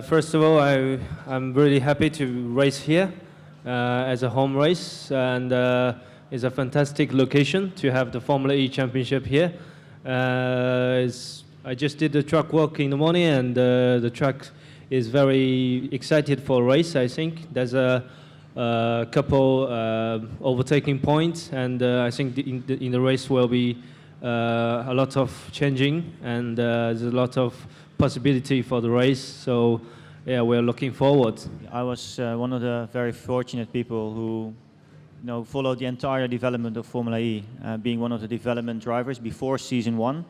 First of all, I'm really happy to race here as a home race, and it's a fantastic location to have the Formula E Championship here. I just did the track walk in the morning, and the track is very excited for a race. I think there's a couple overtaking points, and I think in the race will be a lot of changing, and there's a lot of possibility for the race. So yeah, we're looking forward. I was one of the very fortunate people who followed the entire development of Formula E, being one of the development drivers before season 1.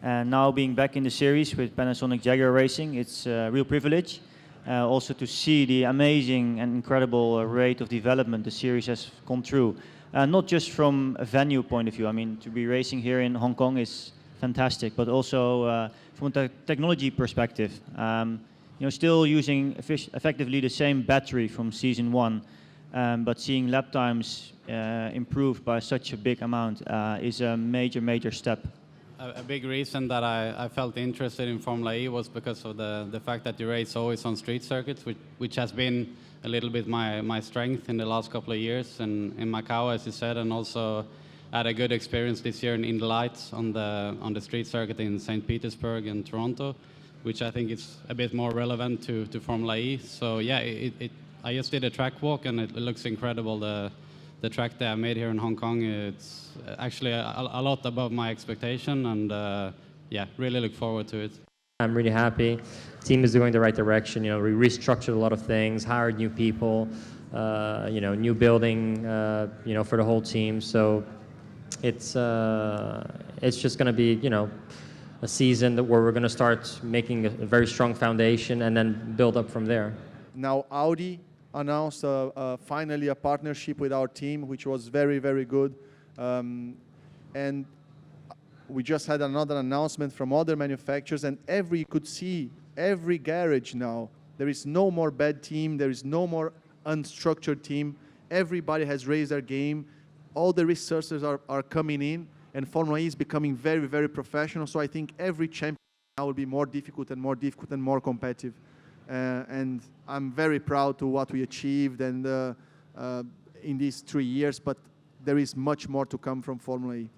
And now being back in the series with Panasonic Jaguar Racing, it's a real privilege. Also to see the amazing and incredible rate of development the series has gone through. Not just from a venue point of view. I mean, to be racing here in Hong Kong is fantastic, but also from a technology perspective. Still using effectively the same battery from season 1, but seeing lap times improved by such a big amount is a major step. A big reason that I felt interested in Formula E was because of the fact that you race always on street circuits, which has been a little bit my strength in the last couple of years in Macau, as you said, and also had a good experience this year in the lights on the street circuit in St. Petersburg and Toronto, which I think is a bit more relevant to Formula E. So yeah, I just did a track walk, and it looks incredible. The track that I made here in Hong Kong, it's actually a lot above my expectation, and yeah, really look forward to it. I'm really happy. Team is going the right direction. We restructured a lot of things, hired new people, new building, for the whole team. So it's just going to be, a season where we're going to start making a very strong foundation and then build up from there. Now Audi announced finally a partnership with our team, which was very good. And we just had another announcement from other manufacturers, and you could see every garage now. There is no more bad team. There is no more unstructured team. Everybody has raised their game. All the researchers are coming in, and Formula E is becoming very professional. So I think every champion now will be more difficult and more competitive. And I'm very proud to what we achieved and in these 3 years, but there is much more to come from Formula E.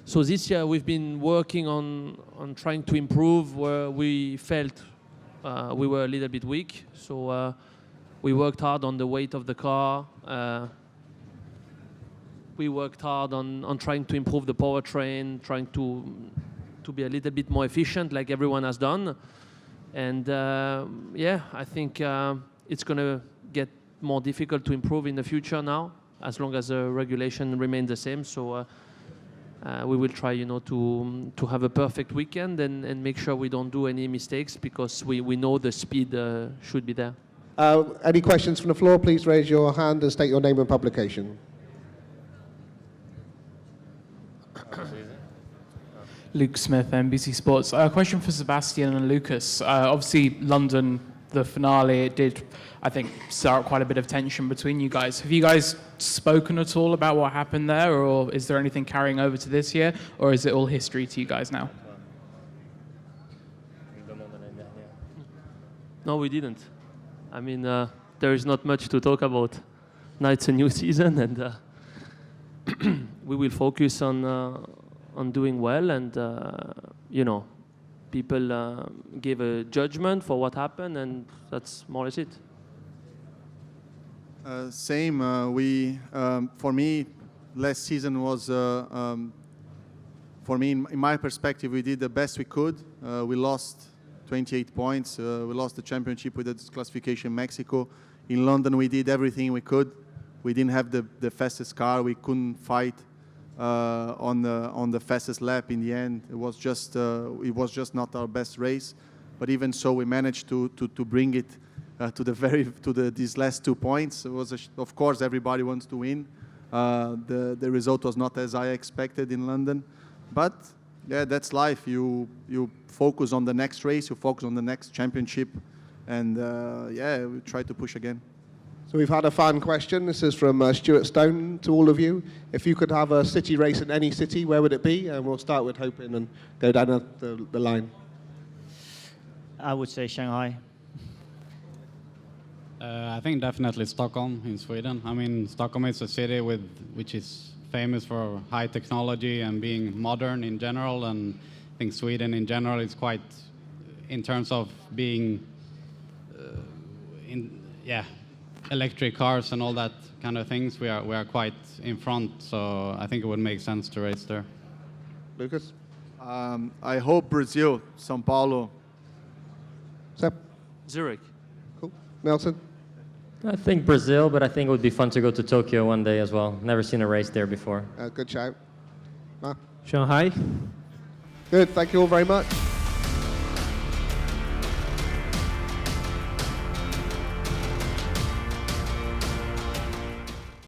So this year we've been working on trying to improve where we felt we were a little bit weak. So we worked hard on the weight of the car. We worked hard on trying to improve the powertrain, trying to be a little bit more efficient, like everyone has done. And yeah, I think it's going to get more difficult to improve in the future now, as long as the regulation remains the same. So we will try, to have a perfect weekend and make sure we don't do any mistakes, because we know the speed should be there. Any questions from the floor? Please raise your hand and state your name and publication. Luke Smith, NBC Sports. A question for Sebastian and Lucas. Obviously, London, the finale, it did, I think, stir up quite a bit of tension between you guys. Have you guys spoken at all about what happened there, or is there anything carrying over to this year, or is it all history to you guys now? No, we didn't. I mean, there is not much to talk about. Now it's a new season, and we will focus on doing well, and people gave a judgment for what happened, and that's more or less it. Same. For me, last season was, for me, in my perspective, we did the best we could. We lost 28 points. We lost the championship with the disqualification in Mexico. In London, we did everything we could. We didn't have the fastest car. We couldn't fight on the fastest lap in the end. It was just not our best race. But even so, we managed to bring it to these last 2 points. It was of course everybody wants to win. The result was not as I expected in London, but yeah, that's life. You focus on the next race, you focus on the next championship, and yeah, we try to push again. So we've had a fan question. This is from Stuart Stone to all of you. If you could have a city race in any city, where would it be? And we'll start with Hopin and go down the line. I would say Shanghai. I think definitely Stockholm in Sweden. I mean, Stockholm is a city which is famous for high technology and being modern in general, and I think Sweden in general is quite, in terms of being, electric cars and all that kind of things, we are quite in front. So I think it would make sense to race there. Lucas? I hope Brazil, São Paulo. Seb? Zurich. Cool. Nelson? I think Brazil, but I think it would be fun to go to Tokyo one day as well. Never seen a race there before. Good shout. Mark? Shanghai. Good. Thank you all very much.